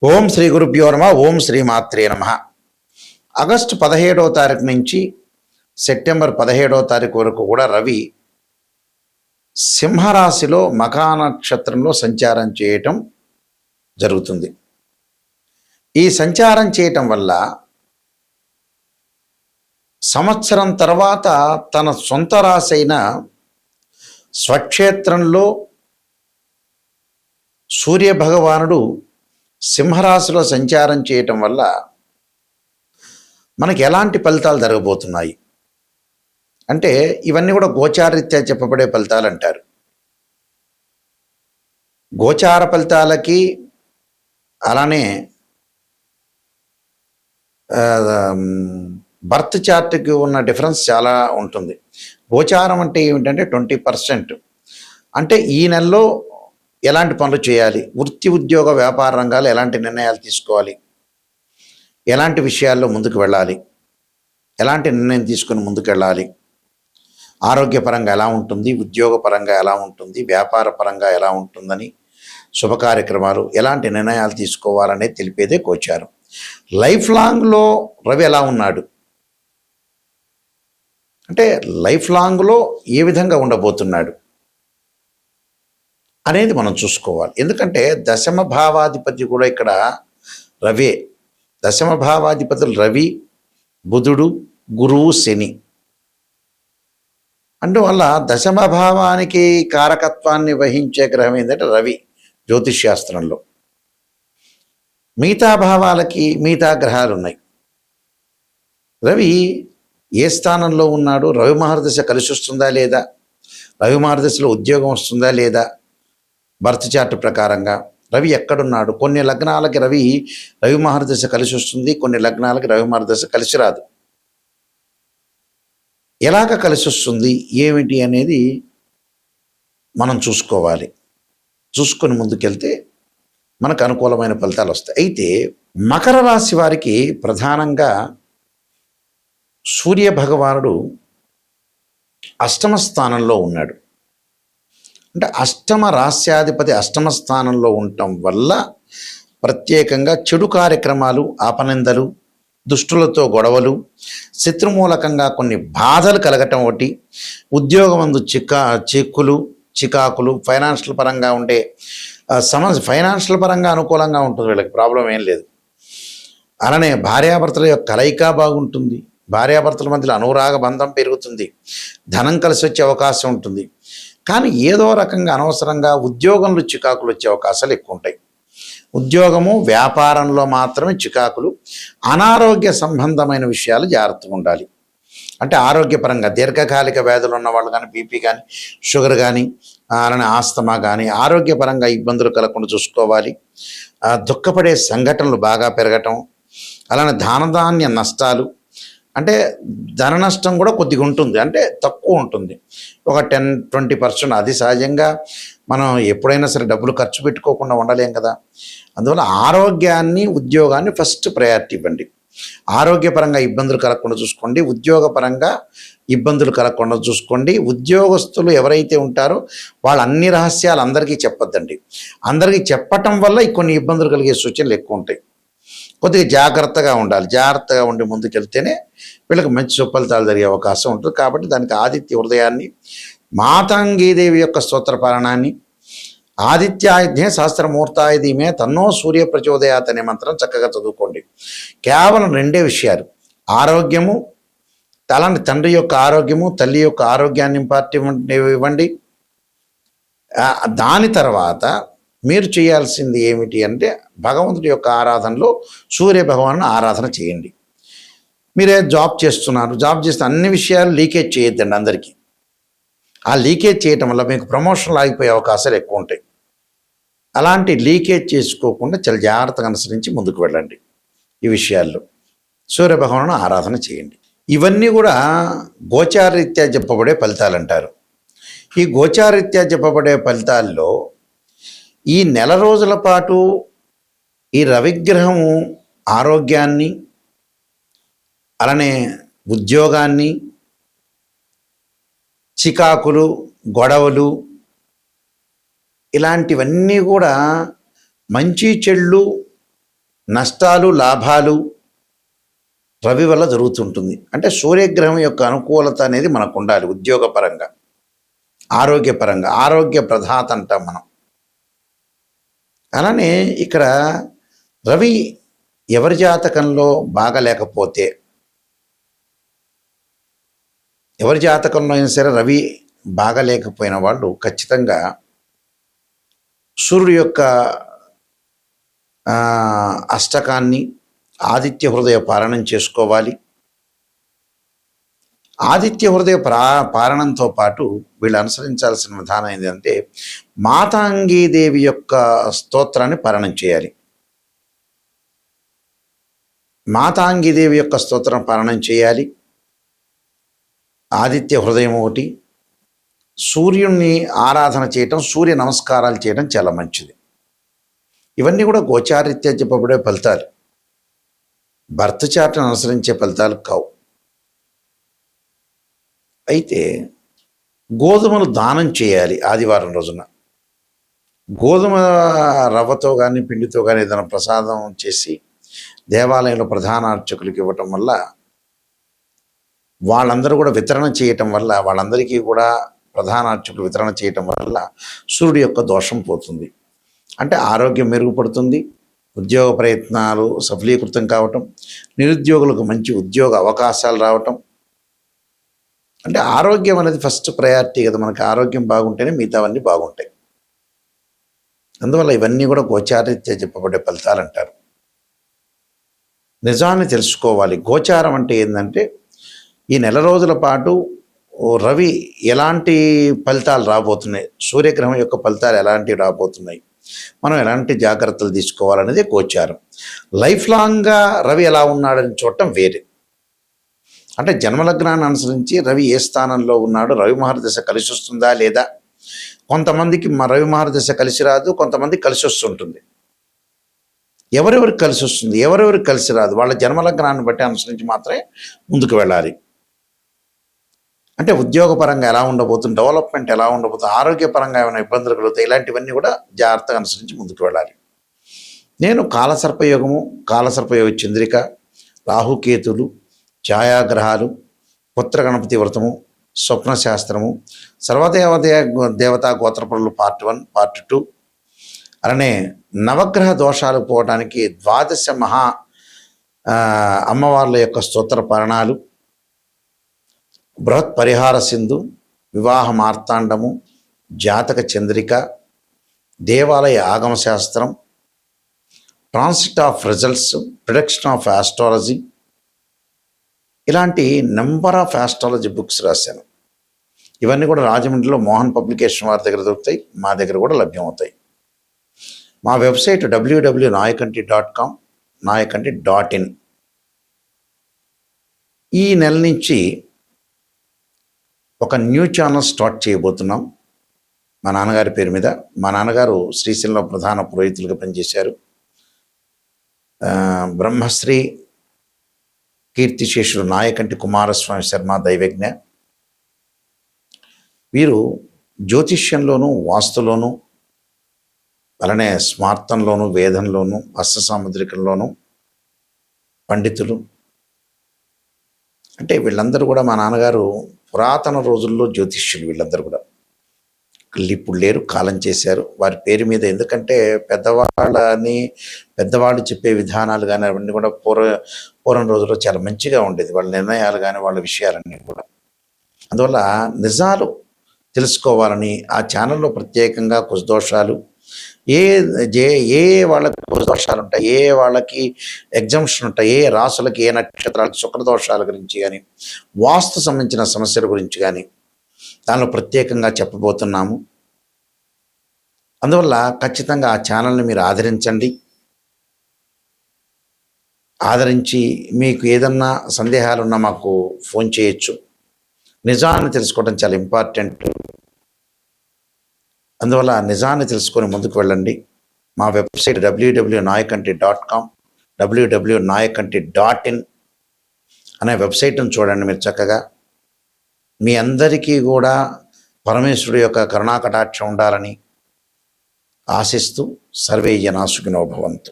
ఓం శ్రీ గురుభ్యో నమ. ఓం శ్రీ మాత్రే నమ. ఆగస్టు 17వ తారీఖు నుంచి సెప్టెంబర్ 17వ తారీఖు వరకు కూడా రవి సింహరాశిలో మఖా నక్షత్రంలో సంచారం చేయటం జరుగుతుంది. ఈ సంచారం చేయటం వల్ల సంవత్సరం తర్వాత తన సొంత రాశి అయిన స్వక్షేత్రంలో సూర్యభగవానుడు సింహరాశిలో సంచారం చేయటం వల్ల మనకి ఎలాంటి ఫలితాలు జరగబోతున్నాయి అంటే ఇవన్నీ కూడా గోచారరీత్యా చెప్పబడే ఫలితాలు అంటారు. గోచార ఫలితాలకి అలానే బర్త్ చార్ట్కి ఉన్న డిఫరెన్స్ చాలా ఉంటుంది. గోచారం అంటే ఏమిటంటే 20%. అంటే ఈ నెలలో ఎలాంటి పనులు చేయాలి, వృత్తి ఉద్యోగ వ్యాపార రంగాలు ఎలాంటి నిర్ణయాలు తీసుకోవాలి, ఎలాంటి విషయాల్లో ముందుకు వెళ్ళాలి, ఎలాంటి నిర్ణయం తీసుకుని ముందుకు వెళ్ళాలి, ఆరోగ్యపరంగా ఎలా ఉంటుంది, ఉద్యోగపరంగా ఎలా ఉంటుంది, వ్యాపార పరంగా ఎలా ఉంటుందని, శుభ కార్యక్రమాలు ఎలాంటి నిర్ణయాలు తీసుకోవాలనేది తెలిపేదే గోచారం. లైఫ్ లాంగ్లో రవి ఎలా ఉన్నాడు అంటే లైఫ్ లాంగ్లో ఏ విధంగా ఉండబోతున్నాడు అనేది మనం చూసుకోవాలి. ఎందుకంటే దశమ భావాధిపతి కూడా ఇక్కడ రవే. దశమ భావాధిపతులు రవి, బుధుడు, గురువు, శని. అందువల్ల దశమ భావానికి కారకత్వాన్ని వహించే గ్రహం ఏంటంటే రవి జ్యోతిష్ శాస్త్రంలో. మిగతా భావాలకి మిగతా గ్రహాలు ఉన్నాయి. రవి ఏ స్థానంలో ఉన్నాడు, రవి మహర్దశ కలిసి వస్తుందా లేదా, రవి మహర్దశలో ఉద్యోగం వస్తుందా లేదా, బర్త్ చార్ట్ ప్రకారంగా రవి ఎక్కడున్నాడు. కొన్ని లగ్నాలకి రవి మహర్దశ కలిసి వస్తుంది, కొన్ని లగ్నాలకి రవి మహర్దశ కలిసి రాదు. ఎలాగ కలిసి వస్తుంది ఏమిటి అనేది మనం చూసుకోవాలి. చూసుకొని ముందుకెళ్తే మనకు అనుకూలమైన ఫలితాలు వస్తాయి. అయితే మకర రాశి వారికి ప్రధానంగా సూర్య భగవానుడు అష్టమ స్థానంలో ఉన్నాడు. అంటే అష్టమ రాస్యాధిపతి అష్టమ స్థానంలో ఉండటం వల్ల ప్రత్యేకంగా చెడు కార్యక్రమాలు, ఆపనిందలు, దుష్టులతో గొడవలు, శత్రుమూలకంగా కొన్ని బాధలు కలగటం ఒకటి, ఉద్యోగమందు చిక్కులు, చికాకులు, ఫైనాన్షియల్ పరంగా ఉండే సమస్య, ఫైనాన్షియల్ పరంగా అనుకూలంగా ఉంటుంది, వీళ్ళకి ప్రాబ్లం ఏం లేదు. అలానే భార్యాభర్తల యొక్క కలయిక బాగుంటుంది, భార్యాభర్తల మధ్యలో అనురాగ బంధం పెరుగుతుంది, ధనం కలిసి వచ్చే అవకాశం ఉంటుంది. కానీ ఏదో రకంగా అనవసరంగా ఉద్యోగంలో చికాకులు వచ్చే అవకాశాలు ఎక్కువ ఉంటాయి. ఉద్యోగము వ్యాపారంలో మాత్రమే చికాకులు, అనారోగ్య సంబంధమైన విషయాలు జాగ్రత్తగా ఉండాలి. అంటే ఆరోగ్యపరంగా దీర్ఘకాలిక వ్యాధులు ఉన్న వాళ్ళు కానీ, బీపీ కానీ, షుగర్ కానీ, అలానే ఆస్తమా కానీ ఆరోగ్యపరంగా ఇబ్బందులు కలగకుండా చూసుకోవాలి. దుఃఖపడే సంఘటనలు బాగా పెరగటం, అలానే ధాన్య నష్టాలు, అంటే ధన నష్టం కూడా కొద్దిగా ఉంటుంది, అంటే తక్కువ ఉంటుంది, ఒక 10-20%. అది సహజంగా మనం ఎప్పుడైనా సరే డబ్బులు ఖర్చు పెట్టుకోకుండా ఉండలేం కదా. అందువల్ల ఆరోగ్యాన్ని, ఉద్యోగాన్ని ఫస్ట్ ప్రయారిటీ ఇవ్వండి. ఆరోగ్యపరంగా ఇబ్బందులు కలగకుండా చూసుకోండి, ఉద్యోగపరంగా ఇబ్బందులు కలగకుండా చూసుకోండి. ఉద్యోగస్తులు ఎవరైతే ఉంటారో వాళ్ళ అన్ని రహస్యాలు అందరికీ చెప్పొద్దండి. అందరికీ చెప్పటం వల్ల కొన్ని ఇబ్బందులు కలిగే సూచనలు ఎక్కువ ఉంటాయి. కొద్దిగా జాగ్రత్తగా ఉండాలి. జాగ్రత్తగా ఉండి ముందుకెళ్తేనే వీళ్ళకి మంచి సుఫలితాలు జరిగే అవకాశం ఉంటుంది. కాబట్టి దానికి ఆదిత్య హృదయాన్ని, మాతంగీదేవి యొక్క స్తోత్ర పారాయణాన్ని, ఆదిత్యాయుధ్యే సహస్రమూర్తాయ ధీమే తన్నో సూర్య ప్రచోదయాత్ అనే మంత్రం చక్కగా చదువుకోండి. కేవలం 2 విషయాలు, ఆరోగ్యము, అలాంటి తండ్రి యొక్క ఆరోగ్యము, తల్లి యొక్క ఆరోగ్యాన్ని ఇంపార్టెంట్ ఇవ్వండి. దాని తర్వాత మీరు చేయాల్సింది ఏమిటి అంటే భగవంతుడి యొక్క ఆరాధనలో సూర్య భగవాను ఆరాధన చేయండి. మీరే జాబ్ చేస్తున్నారు, జాబ్ చేస్తే అన్ని విషయాలు లీకేజ్ చేయొద్దండి అందరికీ. ఆ లీకేజ్ చేయటం వల్ల మీకు ప్రమోషన్లు ఆగిపోయే అవకాశాలు ఎక్కువ ఉంటాయి. అలాంటి లీకేజ్ చేసుకోకుండా చాలా జాగ్రత్తగా అనుసరించి ముందుకు వెళ్ళండి. ఈ విషయాల్లో సూర్య భగవాను ఆరాధన చేయండి. ఇవన్నీ కూడా గోచారరీత్యా చెప్పబడే ఫలితాలు అంటారు. ఈ గోచారరీత్యా చెప్పబడే ఫలితాల్లో ఈ నెల రోజుల పాటు ఈ రవిగ్రహము ఆరోగ్యాన్ని, అలానే ఉద్యోగాన్ని, చికాకులు, గొడవలు ఇలాంటివన్నీ కూడా మంచి చెళ్ళు నష్టాలు లాభాలు రవి వల్ల జరుగుతుంటుంది. అంటే సూర్యగ్రహం యొక్క అనుకూలత అనేది మనకు ఉండాలి. ఉద్యోగపరంగా, ఆరోగ్యపరంగా, ఆరోగ్య ప్రదాత అంటాం మనం. అలానే ఇక్కడ రవి ఎవరి జాతకంలో బాగలేకపోతే, ఎవరి జాతకంలో అయినా సరే రవి బాగలేకపోయిన వాళ్ళు ఖచ్చితంగా సూర్యుడు యొక్క అష్టకాన్ని, ఆదిత్య హృదయ పారణం చేసుకోవాలి. ఆదిత్య హృదయ పారణంతో పాటు వీళ్ళు అనుసరించాల్సిన విధానం ఏంటంటే మాతాంగీదేవి యొక్క స్తోత్రాన్ని పారణం చేయాలి. మాతాంగీదేవి యొక్క స్తోత్రం పారణం చేయాలి. ఆదిత్య హృదయం ఒకటి, సూర్యుణ్ణి ఆరాధన చేయటం, సూర్య నమస్కారాలు చేయడం చాలా మంచిది. ఇవన్నీ కూడా గోచారీత్యా చెప్పబడే ఫలితాలు, బర్త్ చార్ట్ను అనుసరించే ఫలితాలు కావు. అయితే గోధుమలు దానం చేయాలి ఆదివారం రోజున. గోధుమ రవ్వతో కానీ పిండితో కానీ ఏదైనా ప్రసాదం చేసి దేవాలయంలో ప్రధాన అర్చకులకు ఇవ్వటం వల్ల, వాళ్ళందరూ కూడా వితరణ చేయటం వల్ల, వాళ్ళందరికీ కూడా ప్రధాన అర్చకులు వితరణ చేయటం వల్ల సూర్యుడి యొక్క దోషం పోతుంది. అంటే ఆరోగ్యం మెరుగుపడుతుంది, ఉద్యోగ ప్రయత్నాలు సఫలీకృతం కావటం, నిరుద్యోగులకు మంచి ఉద్యోగ అవకాశాలు రావటం. అంటే ఆరోగ్యం అనేది ఫస్ట్ ప్రయారిటీ కదా. మనకి ఆరోగ్యం బాగుంటేనే మిగతావన్నీ బాగుంటాయి. అందువల్ల ఇవన్నీ కూడా గోచారీత్యా చెప్పబడే ఫలితాలు అంటారు. నిజాన్ని తెలుసుకోవాలి. గోచారం అంటే ఏంటంటే ఈ నెల రోజుల పాటు రవి ఎలాంటి ఫలితాలు రాబోతున్నాయి, సూర్యగ్రహం యొక్క ఫలితాలు ఎలాంటివి రాబోతున్నాయి, మనం ఎలాంటి జాగ్రత్తలు తీసుకోవాలనేది గోచారం. లైఫ్ లాంగ్గా రవి ఎలా ఉన్నాడని చూడటం వేరే. అంటే జన్మలగ్నాన్ని అనుసరించి రవి ఏ స్థానంలో ఉన్నాడు, రవి మహర్దశ కలిసి వస్తుందా లేదా. కొంతమందికి రవి మహర్దశ కలిసి రాదు, కొంతమందికి కలిసి వస్తుంటుంది. ఎవరెవరికి కలిసి వస్తుంది, ఎవరెవరికి కలిసి రాదు, వాళ్ళ జన్మలగ్నాన్ని బట్టి అనుసరించి మాత్రమే ముందుకు వెళ్ళాలి. అంటే ఉద్యోగపరంగా ఎలా ఉండబోతుంది, డెవలప్మెంట్ ఎలా ఉండబోతుంది, ఆరోగ్యపరంగా ఏమైనా ఇబ్బందులు కలుగుతాయి, ఇలాంటివన్నీ కూడా జాగ్రత్తగా అనుసరించి ముందుకు వెళ్ళాలి. నేను కాలసర్పయోగము, కాలసర్పయోగ చంద్రిక, రాహుకేతులు, ఛాయాగ్రహాలు, పుత్ర గణపతి వ్రతము, స్వప్న శాస్త్రము, దేవతా గోత్రపరులు పార్ట్ 1, పార్ట్ 2, అలానే నవగ్రహ దోషాలు పోవడానికి 12 మహా అమ్మవార్ల యొక్క స్తోత్ర పారణాలు, బృహత్ పరిహార సింధు, వివాహ మార్తాండము, జాతక చంద్రిక, దేవాలయ ఆగమ శాస్త్రం, transit of results, prediction of astrology, ఇలాంటి నెంబర్ ఆఫ్ ఆస్ట్రాలజీ బుక్స్ రాశాను. ఇవన్నీ కూడా రాజమండ్రిలో మోహన్ పబ్లికేషన్ వారి దగ్గర దొరుకుతాయి, మా దగ్గర కూడా లభ్యమవుతాయి. మా వెబ్సైట్ www.nayakanti.com, nayakanti.in. ఈ నెల నుంచి ఒక న్యూ ఛానల్ స్టార్ట్ చేయబోతున్నాం మా నాన్నగారి పేరు మీద. మా నాన్నగారు శ్రీశైలంలో ప్రధాన పురోహితులుగా పనిచేశారు. బ్రహ్మశ్రీ కీర్తిశేషుడు నాయకంటి కుమారస్వామి శర్మ దైవజ్ఞ. వీరు జ్యోతిష్యంలోనూ, వాస్తులోనూ, అలానే స్మార్తంలోనూ, వేదంలోనూ, హస్త సాముద్రికంలోనూ పండితులు. అంటే వీళ్ళందరూ కూడా మా నాన్నగారు పురాతన రోజుల్లో జ్యోతిష్యులు. వీళ్ళందరూ కూడా ఇప్పుడు లేరు, కాలం చేశారు. వారి పేరు మీద, ఎందుకంటే పెద్దవాళ్ళు చెప్పే విధానాలు కానీ అవన్నీ కూడా పూర్వం రోజుల్లో చాలా మంచిగా ఉండేది, వాళ్ళ నిర్ణయాలు కానీ వాళ్ళ విషయాలన్నీ కూడా. అందువల్ల నిజాలు తెలుసుకోవాలని ఆ ఛానల్లో ప్రత్యేకంగా కుశదోషాలు, ఏ వాళ్ళకి దోషాలు ఉంటాయి, ఏ వాళ్ళకి ఎగ్జామ్షన్ ఉంటాయి, ఏ రాసులకి, ఏ నక్షత్రాలకి శుక్రదోషాల గురించి కానీ, వాస్తు సంబంధించిన సమస్యల గురించి కానీ దానిలో ప్రత్యేకంగా చెప్పబోతున్నాము. అందువల్ల ఖచ్చితంగా ఆ ఛానల్ని మీరు ఆదరించండి. ఆదరించి మీకు ఏదన్నా సందేహాలున్నా మాకు ఫోన్ చేయొచ్చు. నిజాన్ని తెలుసుకోవడం చాలా ఇంపార్టెంట్. అందువల్ల నిజాన్ని తెలుసుకొని ముందుకు వెళ్ళండి. మా వెబ్సైట్ www.nayakanti.com, www.nayakanti.in అనే వెబ్సైట్ను చూడండి. మీరు చక్కగా మీ అందరికీ కూడా పరమేశ్వరుడు యొక్క కరుణాకటాక్షం ఉండాలని ఆశిస్తూ సర్వే జనా సుఖినో భవంతు.